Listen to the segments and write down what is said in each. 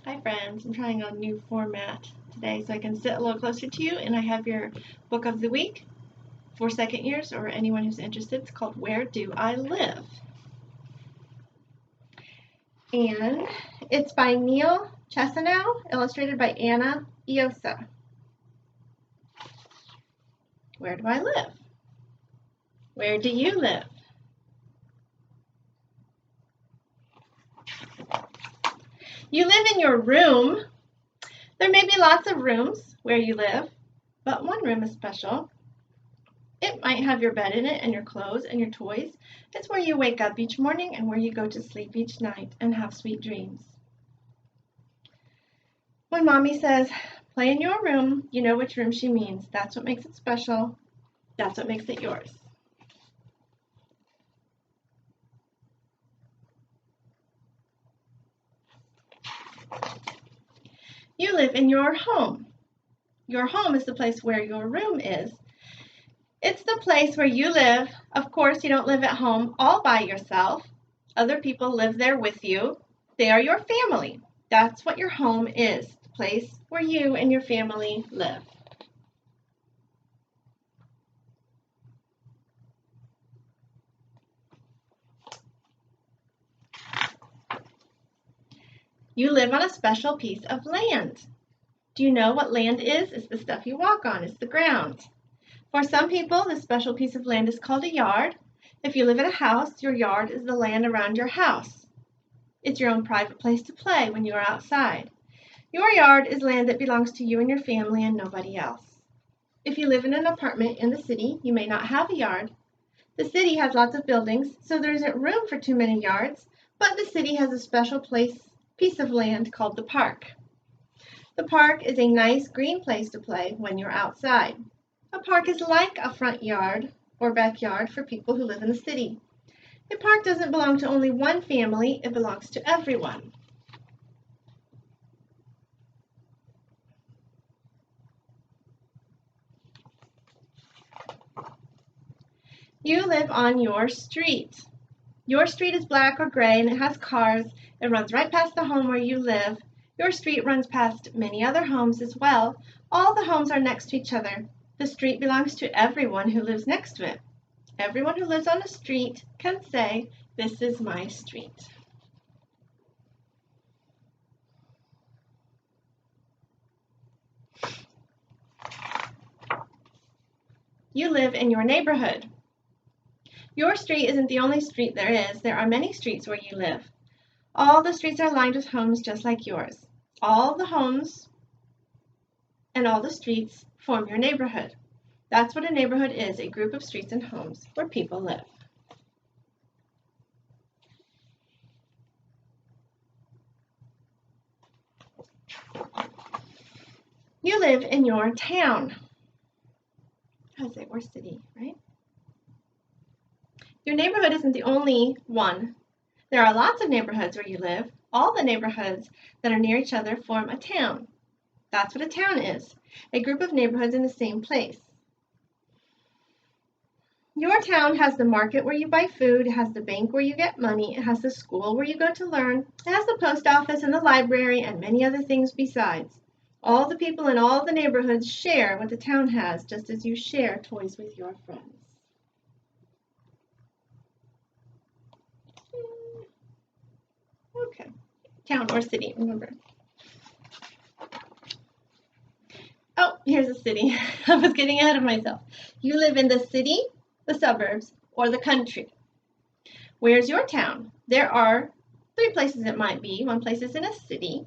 Hi friends, I'm trying a new format today so I can sit a little closer to you, and I have your book of the week for second years or anyone who's interested. It's called Where Do I Live? And it's by Neil Chesanow, illustrated by Anna Iosa. Where do I live? Where do you live? You live in your room. There may be lots of rooms where you live, but one room is special. It might have your bed in it and your clothes and your toys. It's where you wake up each morning and where you go to sleep each night and have sweet dreams. When Mommy says, play in your room, you know which room she means. That's what makes it special. That's what makes it yours. You live in your home. Your home is the place where your room is. It's the place where you live. Of course, you don't live at home all by yourself. Other people live there with you. They are your family. That's what your home is, the place where you and your family live. You live on a special piece of land. Do you know what land is? It's the stuff you walk on. It's the ground. For some people, this special piece of land is called a yard. If you live in a house, your yard is the land around your house. It's your own private place to play when you are outside. Your yard is land that belongs to you and your family and nobody else. If you live in an apartment in the city, you may not have a yard. The city has lots of buildings, so there isn't room for too many yards, but the city has a special piece of land called the park. The park is a nice green place to play when you're outside. A park is like a front yard or backyard for people who live in the city. A park doesn't belong to only one family, it belongs to everyone. You live on your street. Your street is black or gray and it has cars. It runs right past the home where you live. Your street runs past many other homes as well. All the homes are next to each other. The street belongs to everyone who lives next to it. Everyone who lives on a street can say, "This is my street." You live in your neighborhood. Your street isn't the only street there is. There are many streets where you live. All the streets are lined with homes just like yours. All the homes and all the streets form your neighborhood. That's what a neighborhood is, a group of streets and homes where people live. You live in your town. I say, or city, right? Your neighborhood isn't the only one. There are lots of neighborhoods where you live. All the neighborhoods that are near each other form a town. That's what a town is, a group of neighborhoods in the same place. Your town has the market where you buy food, it has the bank where you get money, it has the school where you go to learn, it has the post office and the library and many other things besides. All the people in all the neighborhoods share what the town has, just as you share toys with your friends. Okay, town or city, remember. Oh, here's a city. I was getting ahead of myself. You live in the city, the suburbs, or the country. Where's your town? There are 3 places it might be. One place is in a city.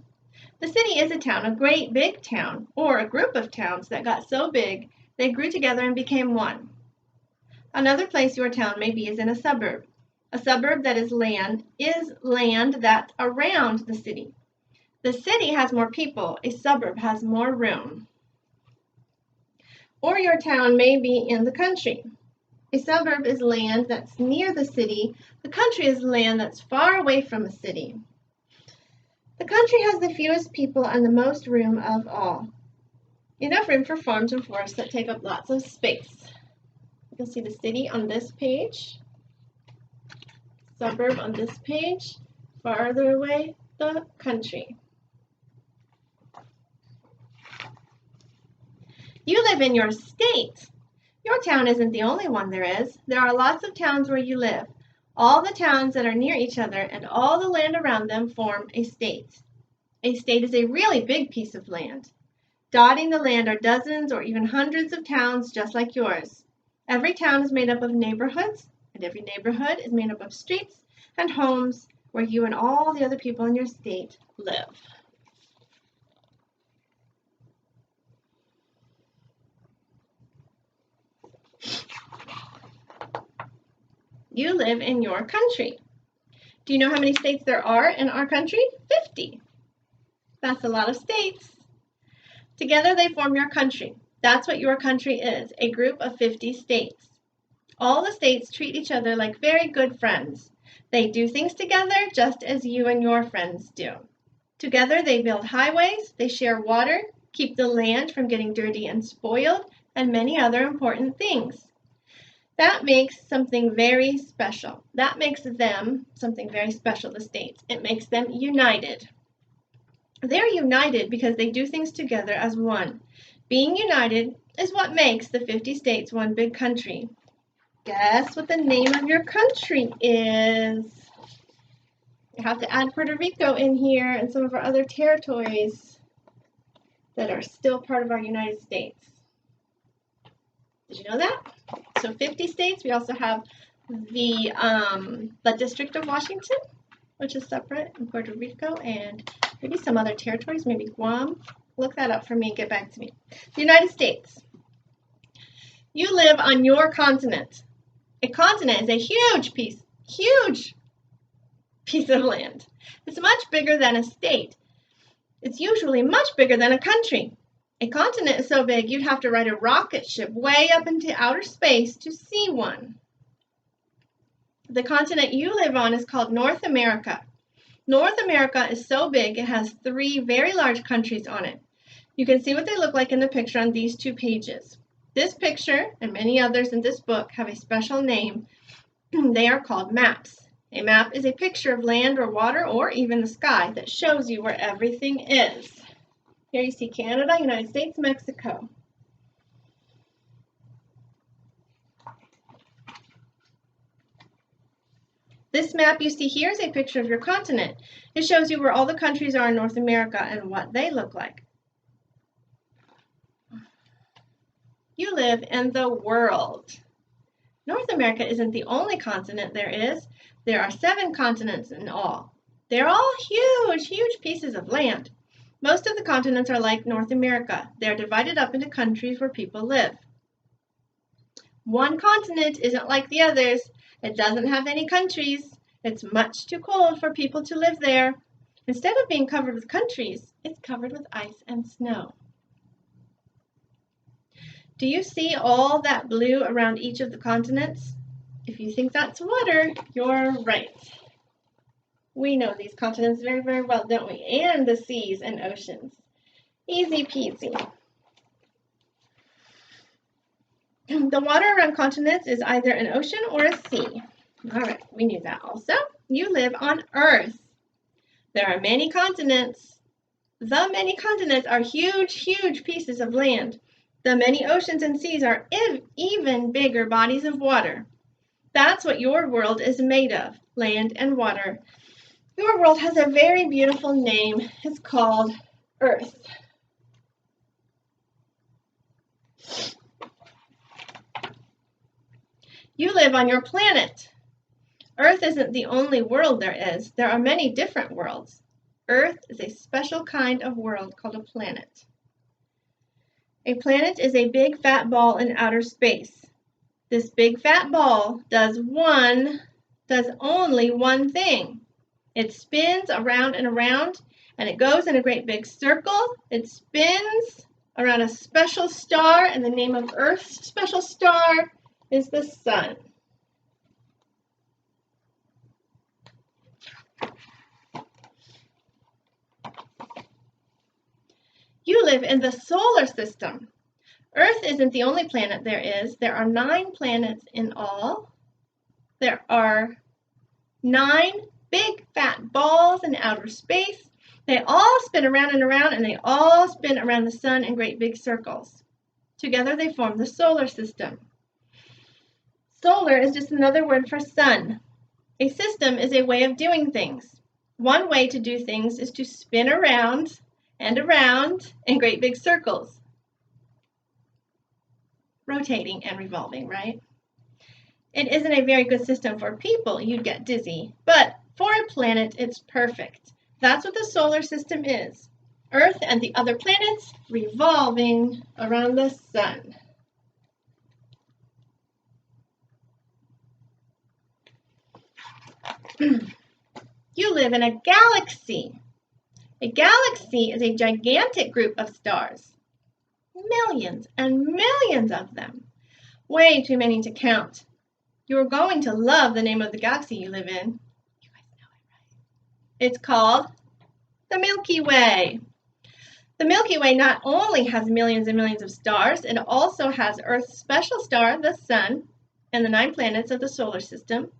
The city is a town, a great big town, or a group of towns that got so big they grew together and became one. Another place your town may be is in a suburb. A suburb that is land that's around the city. The city has more people. A suburb has more room. Or your town may be in the country. A suburb is land that's near the city. The country is land that's far away from a city. The country has the fewest people and the most room of all. Enough room for farms and forests that take up lots of space. You can see the city on this page, suburb on this page, farther away, the country. You live in your state. Your town isn't the only one there is. There are lots of towns where you live. All the towns that are near each other and all the land around them form a state. A state is a really big piece of land. Dotting the land are dozens or even hundreds of towns just like yours. Every town is made up of neighborhoods, and every neighborhood is made up of streets and homes where you and all the other people in your state live. You live in your country. Do you know how many states there are in our country? 50. That's a lot of states. Together they form your country. That's what your country is, a group of 50 states. All the states treat each other like very good friends. They do things together just as you and your friends do. Together they build highways, they share water, keep the land from getting dirty and spoiled, and many other important things. That makes something very special. That makes them something very special, the states. It makes them united. They're united because they do things together as one. Being united is what makes the 50 states one big country. Guess what the name of your country is? I have to add Puerto Rico in here and some of our other territories that are still part of our United States. Did you know that? So 50 states. We also have the District of Washington, which is separate, and Puerto Rico, and maybe some other territories, maybe Guam. Look that up for me and get back to me. The United States. You live on your continent. A continent is a huge piece of land. It's much bigger than a state. It's usually much bigger than a country. A continent is so big you'd have to ride a rocket ship way up into outer space to see one. The continent you live on is called North America. North America is so big it has 3 very large countries on it. You can see what they look like in the picture on these 2 pages. This picture and many others in this book have a special name. They are called maps. A map is a picture of land or water or even the sky that shows you where everything is. Here you see Canada, United States, Mexico. This map you see here is a picture of your continent. It shows you where all the countries are in North America and what they look like. You live in the world. North America isn't the only continent there is. There are 7 continents in all. They're all huge pieces of land. Most of the continents are like North America. They're divided up into countries where people live. One continent isn't like the others. It doesn't have any countries. It's much too cold for people to live there. Instead of being covered with countries, it's covered with ice and snow. Do you see all that blue around each of the continents? If you think that's water, you're right. We know these continents very, very well, don't we? And the seas and oceans. Easy peasy. The water around continents is either an ocean or a sea. All right, we knew that also. You live on Earth. There are many continents. The many continents are huge pieces of land. The many oceans and seas are even bigger bodies of water. That's what your world is made of, land and water. Your world has a very beautiful name. It's called Earth. You live on your planet. Earth isn't the only world there is. There are many different worlds. Earth is a special kind of world called a planet. A planet is a big fat ball in outer space. This big fat ball does only one thing. It spins around and around, and it goes in a great big circle. It spins around a special star, and the name of Earth's special star is the sun. You live in the solar system. Earth isn't the only planet there is. There are 9 planets in all. There are 9 big fat balls in outer space. They all spin around and around, and they all spin around the sun in great big circles. Together they form the solar system. Solar is just another word for sun. A system is a way of doing things. One way to do things is to spin around and around in great big circles. Rotating and revolving, right? It isn't a very good system for people. You'd get dizzy. But for a planet, it's perfect. That's what the solar system is. Earth and the other planets revolving around the sun. You live in a galaxy. A galaxy is a gigantic group of stars. Millions and millions of them. Way too many to count. You're going to love the name of the galaxy you live in. You guys know it, right? It's called the Milky Way. The Milky Way not only has millions and millions of stars, it also has Earth's special star, the Sun, and the 9 planets of the solar system.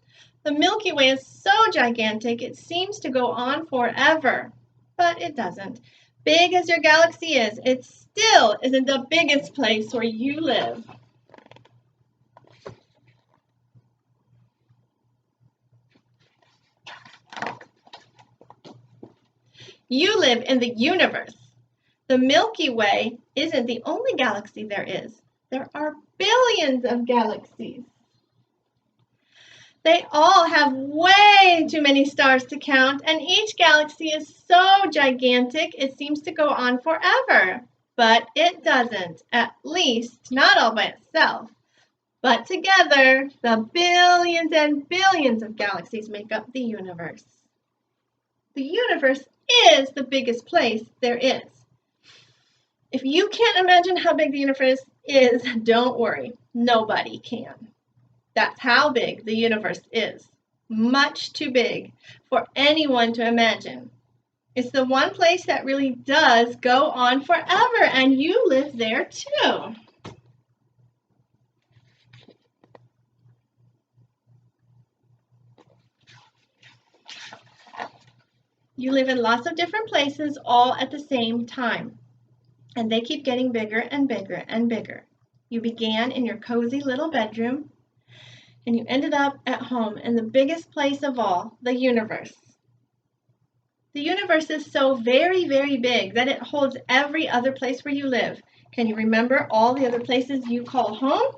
The Milky Way is so gigantic, it seems to go on forever, but it doesn't. Big as your galaxy is, it still isn't the biggest place where you live. You live in the universe. The Milky Way isn't the only galaxy there is. There are billions of galaxies. They all have way too many stars to count, and each galaxy is so gigantic it seems to go on forever. But it doesn't, at least not all by itself. But together, the billions and billions of galaxies make up the universe. The universe is the biggest place there is. If you can't imagine how big the universe is, don't worry, nobody can. That's how big the universe is. Much too big for anyone to imagine. It's the one place that really does go on forever, and you live there too. You live in lots of different places all at the same time, and they keep getting bigger and bigger and bigger. You began in your cozy little bedroom, and you ended up at home in the biggest place of all, the universe. The universe is so very, very big that it holds every other place where you live. Can you remember all the other places you call home?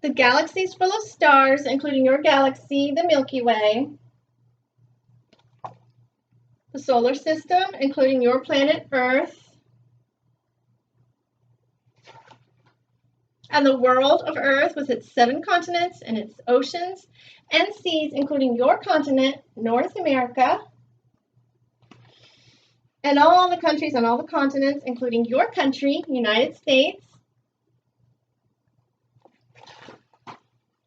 The galaxy is full of stars, including your galaxy, the Milky Way. The solar system, including your planet Earth. And the world of Earth with its 7 continents and its oceans and seas, including your continent, North America. And all the countries on all the continents, including your country, United States.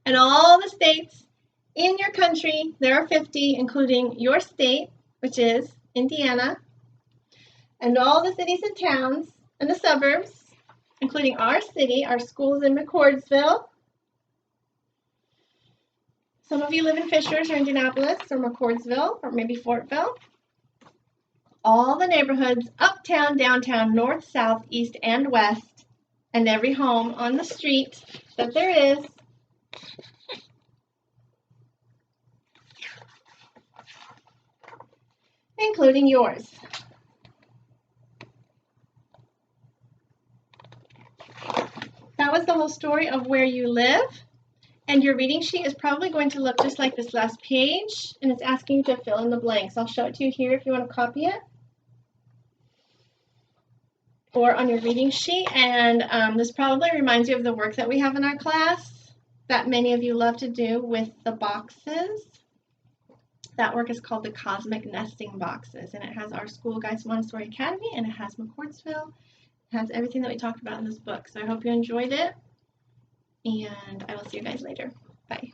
And all the states in your country, there are 50, including your state, which is Indiana. And all the cities and towns and the suburbs, including our city, our schools in McCordsville. Some of you live in Fishers or Indianapolis or McCordsville or maybe Fortville. All the neighborhoods, uptown, downtown, north, south, east, and west, and every home on the street that there is. Including yours. That was the whole story of where you live. And your reading sheet is probably going to look just like this last page, and it's asking you to fill in the blanks. I'll show it to you here if you want to copy it, or on your reading sheet. And this probably reminds you of the work that we have in our class that many of you love to do with the boxes. That work is called the Cosmic Nesting Boxes, and it has our school, Guys Montessori Academy, and it has McCordsville. It has everything that we talked about in this book. So I hope you enjoyed it, and I will see you guys later. Bye.